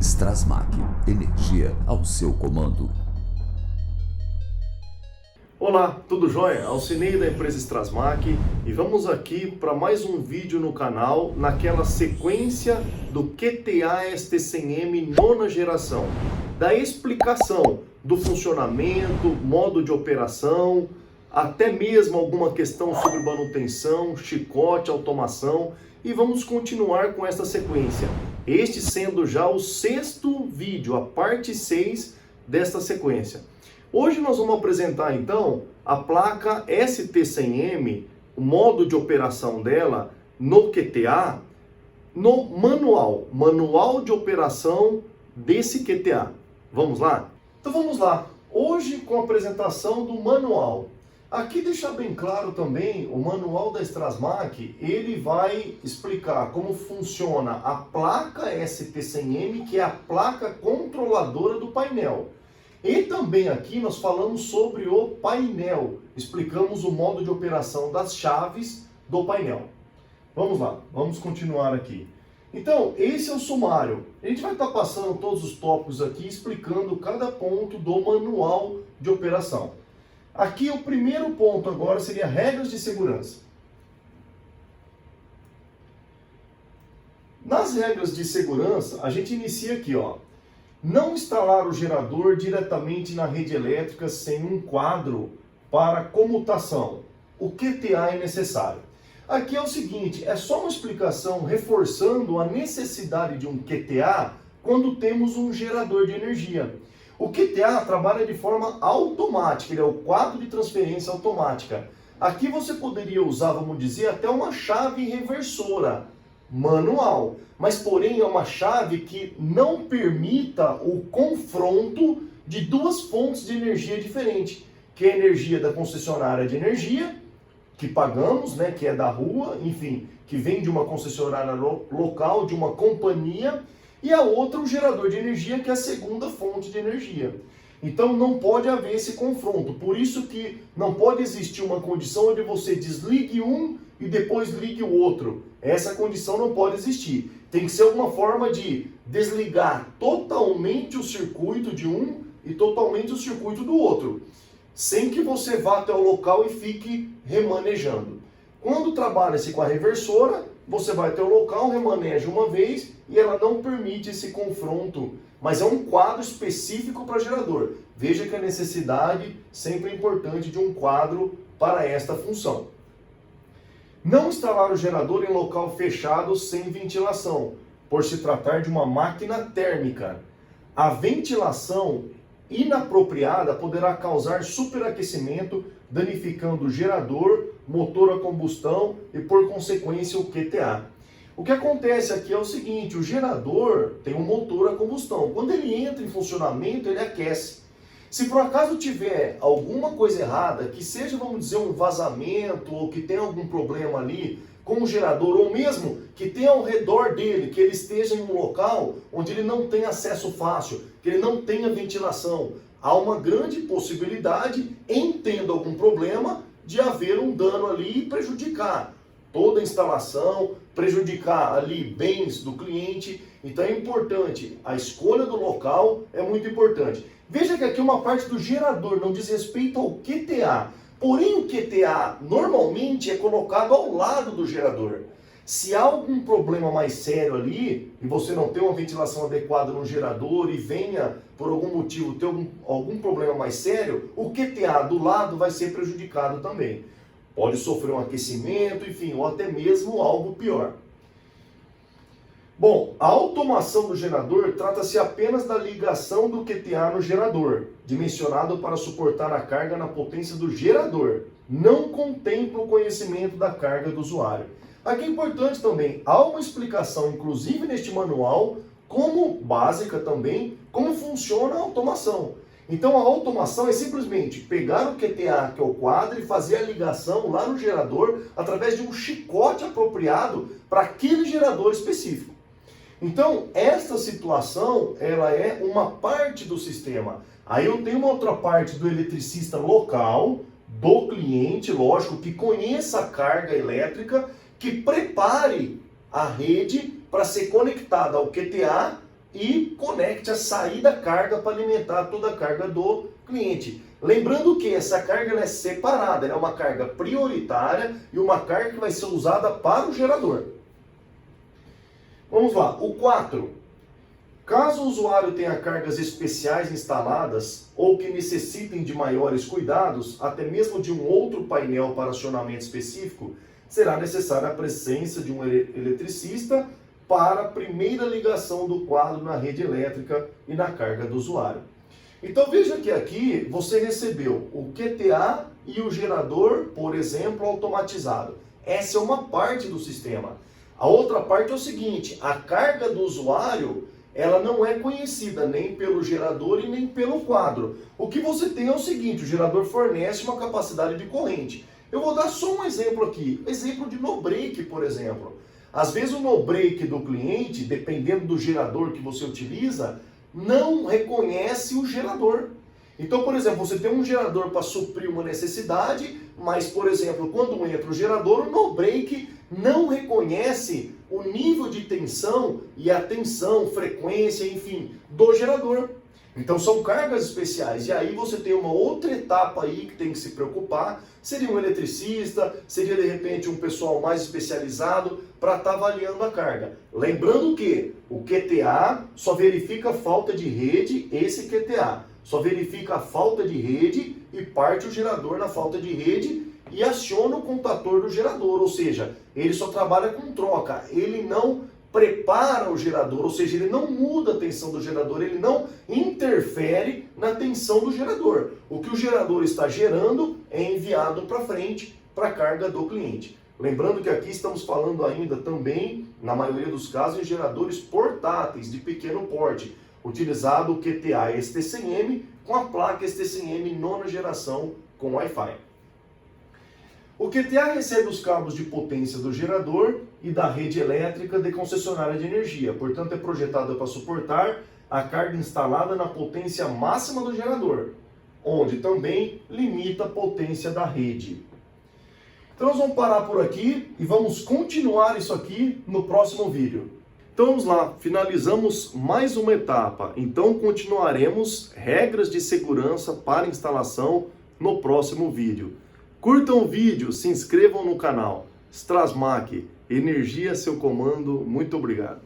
Strasmac, energia ao seu comando. Olá, tudo jóia? Alcinei da empresa Strasmac e vamos aqui para mais um vídeo no canal naquela sequência do QTA ST100M nona geração, da explicação do funcionamento, modo de operação, até mesmo alguma questão sobre manutenção, chicote, automação, e vamos continuar com essa sequência. Este sendo já o sexto vídeo, a parte 6 desta sequência. Hoje nós vamos apresentar então a placa ST100M, o modo de operação dela no QTA, no manual de operação desse QTA. Vamos lá? Então vamos lá. Hoje com a apresentação do manual. Aqui deixar bem claro também, o manual da Strasmac, ele vai explicar como funciona a placa ST100M, que é a placa controladora do painel. E também aqui nós falamos sobre o painel, explicamos o modo de operação das chaves do painel. Vamos lá, vamos continuar aqui. Então, esse é o sumário. A gente vai estar passando todos os tópicos aqui, explicando cada ponto do manual de operação. Aqui o primeiro ponto agora seria regras de segurança. Nas regras de segurança, a gente inicia aqui, ó. Não instalar o gerador diretamente na rede elétrica sem um quadro para comutação. O QTA é necessário. Aqui é o seguinte, é só uma explicação reforçando a necessidade de um QTA quando temos um gerador de energia. O QTA trabalha de forma automática, ele é o quadro de transferência automática. Aqui você poderia usar, vamos dizer, até uma chave reversora manual, mas porém é uma chave que não permita o confronto de duas fontes de energia diferentes, que é a energia da concessionária de energia, que pagamos, né, que é da rua, enfim, que vem de uma concessionária local, de uma companhia, e a outra o gerador de energia, que é a segunda fonte de energia. Então não pode haver esse confronto, por isso que não pode existir uma condição onde você desligue um e depois ligue o outro. Essa condição não pode existir. Tem que ser uma forma de desligar totalmente o circuito de um e totalmente o circuito do outro, sem que você vá até o local e fique remanejando. Quando trabalha-se com a reversora, você vai até o local, remaneja uma vez e ela não permite esse confronto, mas é um quadro específico para gerador. Veja que a necessidade sempre é importante de um quadro para esta função. Não instalar o gerador em local fechado sem ventilação, por se tratar de uma máquina térmica. A ventilação inapropriada poderá causar superaquecimento, danificando o gerador, motor a combustão e, por consequência, o QTA. O que acontece aqui é o seguinte, o gerador tem um motor a combustão. Quando ele entra em funcionamento, ele aquece. Se por acaso tiver alguma coisa errada, que seja, vamos dizer, um vazamento ou que tenha algum problema ali com o gerador, ou mesmo que tenha ao redor dele, que ele esteja em um local onde ele não tem acesso fácil, que ele não tenha ventilação, há uma grande possibilidade, em tendo algum problema, de haver um dano ali e prejudicar toda a instalação, prejudicar ali bens do cliente. Então é importante, a escolha do local é muito importante. Veja que aqui uma parte do gerador não diz respeito ao QTA, porém o QTA normalmente é colocado ao lado do gerador. Se há algum problema mais sério ali, e você não tem uma ventilação adequada no gerador e venha por algum motivo ter algum problema mais sério, o QTA do lado vai ser prejudicado também. Pode sofrer um aquecimento, enfim, ou até mesmo algo pior. Bom, a automação do gerador trata-se apenas da ligação do QTA no gerador, dimensionado para suportar a carga na potência do gerador. Não contempla o conhecimento da carga do usuário. Aqui é importante também, há uma explicação, inclusive neste manual, como básica também, como funciona a automação. Então a automação é simplesmente pegar o QTA, que é o quadro, e fazer a ligação lá no gerador através de um chicote apropriado para aquele gerador específico. Então, esta situação, ela é uma parte do sistema. Aí eu tenho uma outra parte do eletricista local, do cliente, lógico, que conheça a carga elétrica, que prepare a rede para ser conectada ao QTA e conecte a saída carga para alimentar toda a carga do cliente. Lembrando que essa carga ela é separada, ela é uma carga prioritária e uma carga que vai ser usada para o gerador. Vamos lá, o 4. Caso o usuário tenha cargas especiais instaladas ou que necessitem de maiores cuidados, até mesmo de um outro painel para acionamento específico, será necessária a presença de um eletricista para a primeira ligação do quadro na rede elétrica e na carga do usuário. Então veja que aqui você recebeu o QTA e o gerador, por exemplo, automatizado. Essa é uma parte do sistema. A outra parte é o seguinte, a carga do usuário ela não é conhecida nem pelo gerador e nem pelo quadro. O que você tem é o seguinte, o gerador fornece uma capacidade de corrente. Eu vou dar só um exemplo aqui, exemplo de no-break, por exemplo. Às vezes o no-break do cliente, dependendo do gerador que você utiliza, não reconhece o gerador. Então, por exemplo, você tem um gerador para suprir uma necessidade, mas, por exemplo, quando entra o gerador, o no-break não reconhece o nível de tensão e a tensão, frequência, enfim, do gerador. Então são cargas especiais. E aí você tem uma outra etapa aí que tem que se preocupar. Seria um eletricista, seria de repente um pessoal mais especializado para estar avaliando a carga. Lembrando que o QTA só verifica a falta de rede, esse QTA. Só verifica a falta de rede e parte o gerador na falta de rede e aciona o contator do gerador, ou seja, ele só trabalha com troca, ele não prepara o gerador, ou seja, ele não muda a tensão do gerador, ele não interfere na tensão do gerador. O que o gerador está gerando é enviado para frente para a carga do cliente. Lembrando que aqui estamos falando ainda também, na maioria dos casos, em geradores portáteis de pequeno porte, utilizado o QTA STCM com a placa STCM nona geração com Wi-Fi. O QTA recebe os cabos de potência do gerador e da rede elétrica de concessionária de energia, portanto é projetado para suportar a carga instalada na potência máxima do gerador, onde também limita a potência da rede. Então nós vamos parar por aqui e vamos continuar isso aqui no próximo vídeo. Então vamos lá, finalizamos mais uma etapa, então continuaremos regras de segurança para instalação no próximo vídeo. Curtam o vídeo, se inscrevam no canal. Strasmac, energia a seu comando, muito obrigado.